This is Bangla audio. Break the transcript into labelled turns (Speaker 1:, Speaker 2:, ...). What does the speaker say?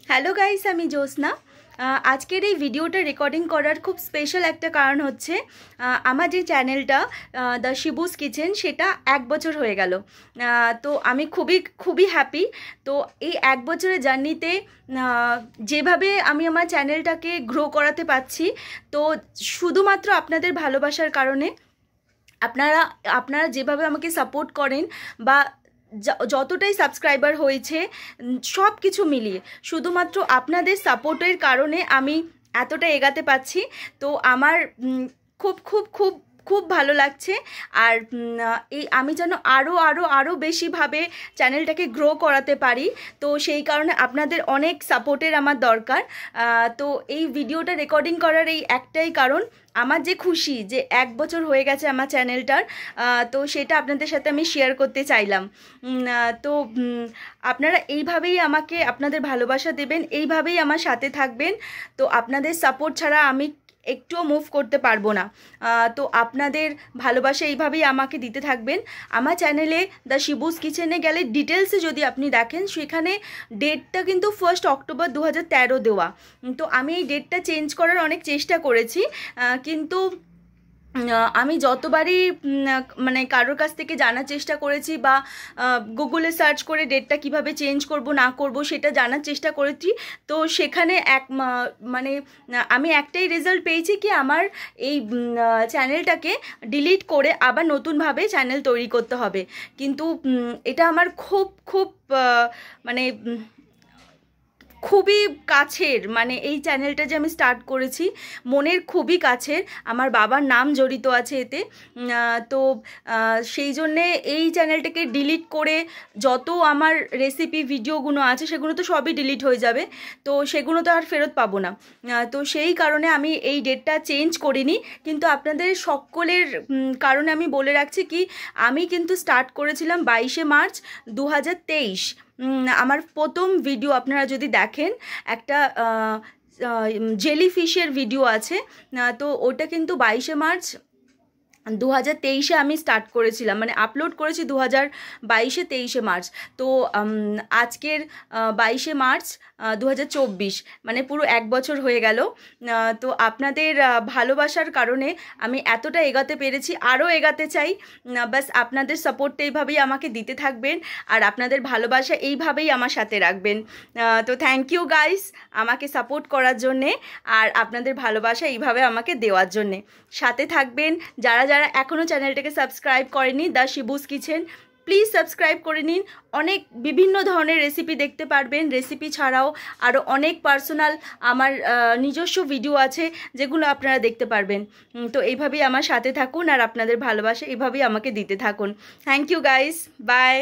Speaker 1: হ্যালো গাইস, আমি জ্যোৎস্না। আজকের এই ভিডিওটা রেকর্ডিং করার খুব স্পেশাল একটা কারণ হচ্ছে আমার যে চ্যানেলটা দ্য শিবুস কিচেন সেটা 1 বছর হয়ে গেল। তো আমি খুবই হ্যাপি। তো এই 1 বছরের জার্নিতে যেভাবে আমি আমার চ্যানেলটাকে গ্রো করাতে পারছি, তো শুধুমাত্র আপনাদের ভালোবাসার কারণে। আপনারা যেভাবে আমাকে সাপোর্ট করেন বা যতটাই সাবস্ক্রাইবার হয়েছে সব কিছু মিলিয়ে শুধুমাত্র আপনাদের সাপোর্টের কারণে আমি এতটা এগাতে পারছি। তো আমার খুব খুব খুব খুব ভালো লাগছে। আর এই আমি যেন আরও বেশিভাবে চ্যানেলটাকে গ্রো করাতে পারি, তো সেই কারণে আপনাদের অনেক সাপোর্টের আমার দরকার। তো এই ভিডিওটা রেকর্ডিং করার এই একটাই কারণ, আমার যে খুশি যে 1 বছর হয়ে গেছে আমার চ্যানেলটার, তো সেটা আপনাদের সাথে আমি শেয়ার করতে চাইলাম। তো আপনারা এইভাবেই আমাকে আপনাদের ভালোবাসা দেবেন, এইভাবেই আমার সাথে থাকবেন। তো আপনাদের সাপোর্ট ছাড়া আমি একটুও মুভ করতে পারবো না। তো আপনাদের ভালোবাসা এইভাবেই আমাকে দিতে থাকবেন। আমার চ্যানেলে দ্য শিবুস কিচেনে গেলে ডিটেলসে যদি আপনি দেখেন, সেখানে ডেটটা কিন্তু 1 অক্টোবর 2013 দেওয়া। তো আমি এই ডেটটা চেঞ্জ করার অনেক চেষ্টা করেছি, কিন্তু আমি যতবারই মানে কারোর কাছ থেকে জানার চেষ্টা করেছি বা গুগলে সার্চ করে ডেটটা কিভাবে চেঞ্জ করব না করব সেটা জানার চেষ্টা করেছি, তো সেখানে মানে আমি একটাই রেজাল্ট পেয়েছি কি আমার এই চ্যানেলটাকে ডিলিট করে আবার নতুনভাবে চ্যানেল তৈরি করতে হবে। কিন্তু এটা আমার খুব মানে খুবই কাছের, মানে এই চ্যানেলটা যে আমি স্টার্ট করেছি মনের খুবই কাছের, আমার বাবার নাম জড়িত আছে এতে। তো সেই জন্যে এই চ্যানেলটাকে ডিলিট করে যত আমার রেসিপি ভিডিওগুলো আছে সেগুলো তো সবই ডিলিট হয়ে যাবে, তো সেগুলো তো আর ফেরত পাবো না। তো সেই কারণে আমি এই ডেটটা চেঞ্জ করিনি। কিন্তু আপনাদের সকলের কারণে আমি বলে রাখছি কি, আমি কিন্তু স্টার্ট করেছিলাম 22শে মার্চ 2023। আমার প্রথম ভিডিও আপনারা যদি দেখেন, একটা জেলিফিশের ভিডিও আছে, তো ওটা কিন্তু 22শে মার্চ 2023 আমি স্টার্ট করেছিলাম, মানে আপলোড করেছি 23শে মার্চ। তো আজকের 22শে মার্চ 2024, মানে পুরো 1 বছর হয়ে গেল। তো আপনাদের ভালোবাসার কারণে আমি এতটা এগাতে পেরেছি, আরও এগাতে চাই। বাস আপনাদের সাপোর্টটা এইভাবেই আমাকে দিতে থাকবেন, আর আপনাদের ভালোবাসা এইভাবেই আমার সাথে রাখবেন। তো থ্যাংক ইউ গাইস আমাকে সাপোর্ট করার জন্যে, আর আপনাদের ভালোবাসা এইভাবে আমাকে দেওয়ার জন্যে। সাথে থাকবেন। যারা এখনও চ্যানেলটাকে সাবস্ক্রাইব করেনি দ্য শিবুস কিচেন, প্লিজ সাবস্ক্রাইব করে নিন। অনেক বিভিন্ন ধরনের রেসিপি দেখতে পারবেন। রেসিপি ছাড়াও আরও অনেক পার্সোনাল আমার নিজস্ব ভিডিও আছে যেগুলো আপনারা দেখতে পারবেন। তো এইভাবেই আমার সাথে থাকুন, আর আপনাদের ভালোবাসা এইভাবেই আমাকে দিতে থাকুন। Thank you guys, by.